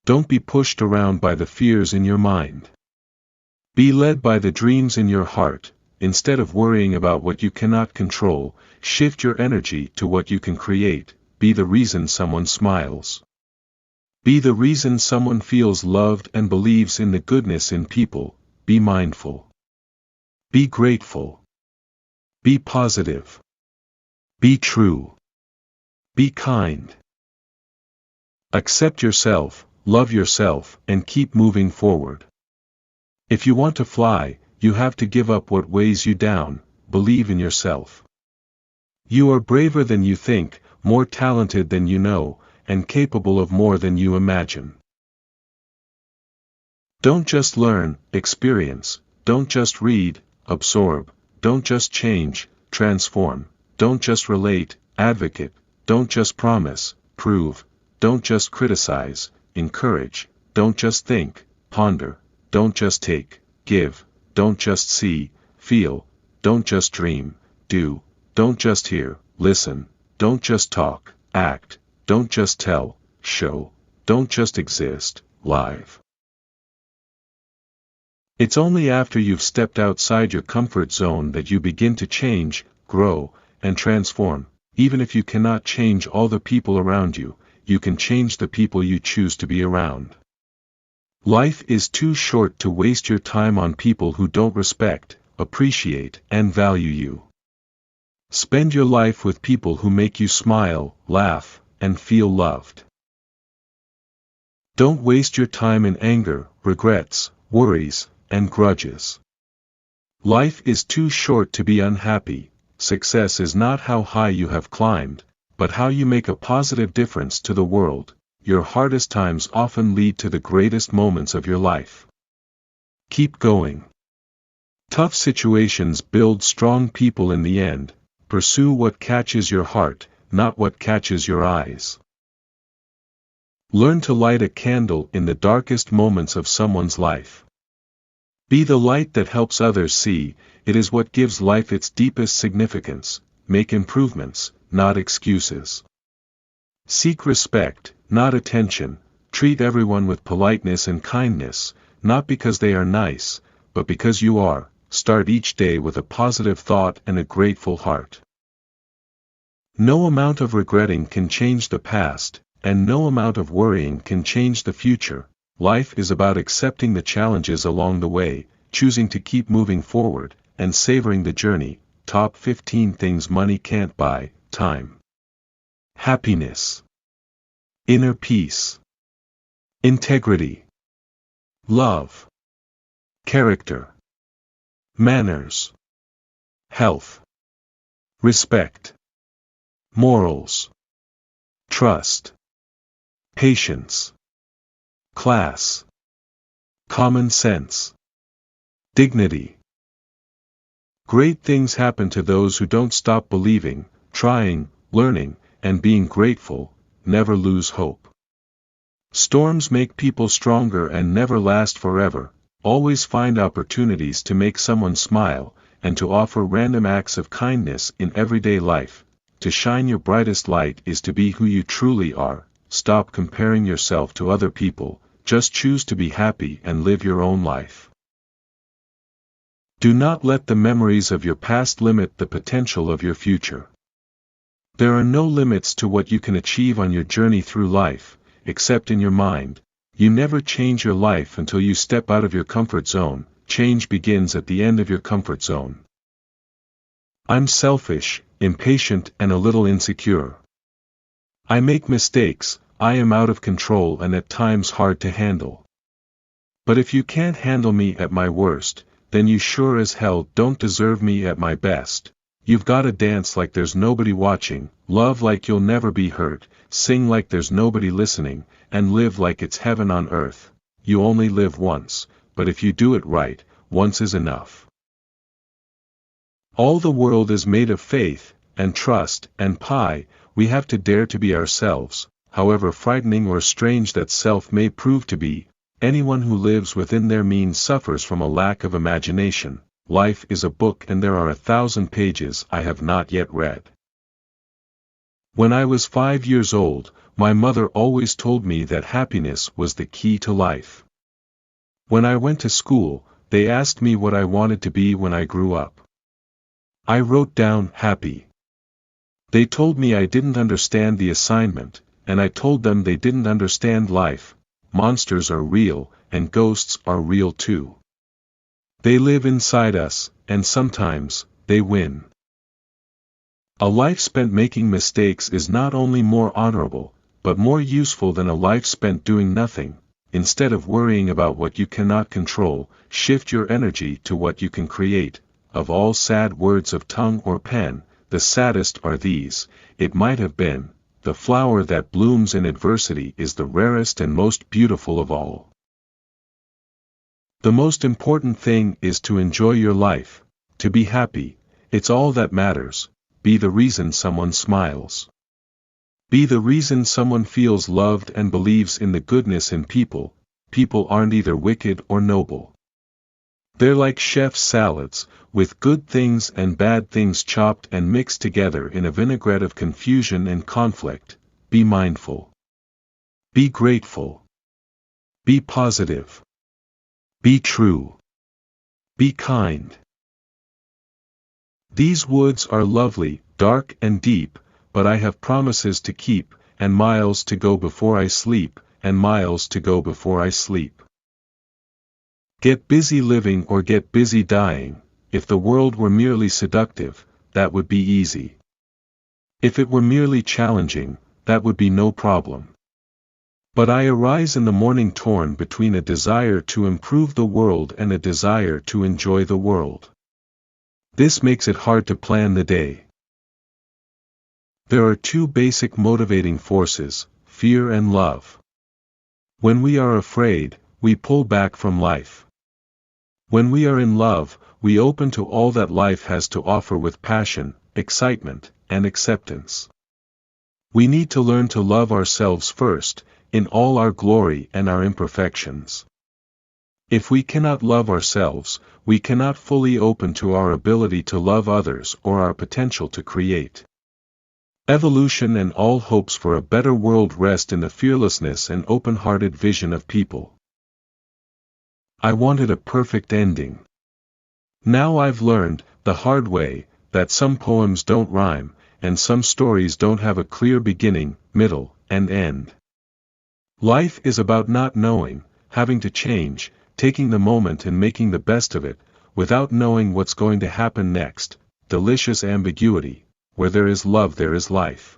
Don't be pushed around by the fears in your mind. Be led by the dreams in your heart. Instead of worrying about what you cannot control, shift your energy to what you can create. Be the reason someone smiles. Be the reason someone feels loved and believes in the goodness in people. Be mindful. Be grateful. Be positive. Be true. Be kind. Accept yourself, love yourself, and keep moving forward. If you want to fly, you have to give up what weighs you down. Believe in yourself. You are braver than you think, more talented than you know, and capable of more than you imagine. Don't just learn, experience. Don't just read, absorb. Don't just change, transform. Don't just relate, advocate. Don't just promise, prove. Don't just criticize, encourage. Don't just think, ponder. Don't just take, give. Don't just see, feel. Don't just dream, do. Don't just hear, listen. Don't just talk, act. Don't just tell, show. Don't just exist, live. It's only after you've stepped outside your comfort zone that you begin to change, grow, and transform. Even if you cannot change all the people around you, you can change the people you choose to be around. Life is too short to waste your time on people who don't respect, appreciate, and value you. Spend your life with people who make you smile, laugh, and feel loved. Don't waste your time in anger, regrets, worries, and grudges. Life is too short to be unhappy. Success is not how high you have climbed, but how you make a positive difference to the world. Your hardest times often lead to the greatest moments of your life. Keep going. Tough situations build strong people in the end. Pursue what catches your heart, not what catches your eyes. Learn to light a candle in the darkest moments of someone's life. Be the light that helps others see. It is what gives life its deepest significance. Make improvements, not excuses. Seek respect, not attention. Treat everyone with politeness and kindness, not because they are nice, but because you are. Start each day with a positive thought and a grateful heart. No amount of regretting can change the past, and no amount of worrying can change the future. Life is about accepting the challenges along the way, choosing to keep moving forward, and savoring the journey. Top 15 things money can't buy: time, happiness, inner peace, integrity, love, character, manners, health, respect, morals, trust, patience, class, common sense, dignity. Great things happen to those who don't stop believing, trying, learning, and being grateful. Never lose hope. Storms make people stronger and never last forever. Always find opportunities to make someone smile, and to offer random acts of kindness in everyday life. To shine your brightest light is to be who you truly are. Stop comparing yourself to other people. Just choose to be happy and live your own life. Do not let the memories of your past limit the potential of your future. There are no limits to what you can achieve on your journey through life, except in your mind. You never change your life until you step out of your comfort zone. Change begins at the end of your comfort zone. I'm selfish, impatient, and a little insecure. I make mistakes. I am out of control and at times hard to handle. But if you can't handle me at my worst, then you sure as hell don't deserve me at my best. You've gotta dance like there's nobody watching, love like you'll never be hurt, sing like there's nobody listening, and live like it's heaven on earth. You only live once, but if you do it right, once is enough. All the world is made of faith, and trust, and pie. We have to dare to be ourselves, however frightening or strange that self may prove to be. Anyone who lives within their means suffers from a lack of imagination. Life is a book and there are 1,000 pages I have not yet read. When I was 5 years old, my mother always told me that happiness was the key to life. When I went to school, they asked me what I wanted to be when I grew up. I wrote down happy. They told me I didn't understand the assignment, and I told them they didn't understand life. Monsters are real, and ghosts are real too. They live inside us, and sometimes, they win. A life spent making mistakes is not only more honorable, but more useful than a life spent doing nothing. Instead of worrying about what you cannot control, shift your energy to what you can create. Of all sad words of tongue or pen, the saddest are these: it might have been. The flower that blooms in adversity is the rarest and most beautiful of all. The most important thing is to enjoy your life, to be happy. It's all that matters. Be the reason someone smiles. Be the reason someone feels loved and believes in the goodness in people. People aren't either wicked or noble. They're like chef's salads, with good things and bad things chopped and mixed together in a vinaigrette of confusion and conflict. Be mindful. Be grateful. Be positive. Be true. Be kind. These woods are lovely, dark and deep, but I have promises to keep, and miles to go before I sleep, and miles to go before I sleep. Get busy living or get busy dying. If the world were merely seductive, that would be easy. If it were merely challenging, that would be no problem. But I arise in the morning torn between a desire to improve the world and a desire to enjoy the world. This makes it hard to plan the day. There are two basic motivating forces, fear and love. When we are afraid, we pull back from life. When we are in love, we open to all that life has to offer with passion, excitement, and acceptance. We need to learn to love ourselves first, in all our glory and our imperfections. If we cannot love ourselves, we cannot fully open to our ability to love others or our potential to create. Evolution and all hopes for a better world rest in the fearlessness and open-hearted vision of people. I wanted a perfect ending. Now I've learned, the hard way, that some poems don't rhyme, and some stories don't have a clear beginning, middle, and end. Life is about not knowing, having to change, taking the moment and making the best of it, without knowing what's going to happen next. Delicious ambiguity. Where there is love there is life.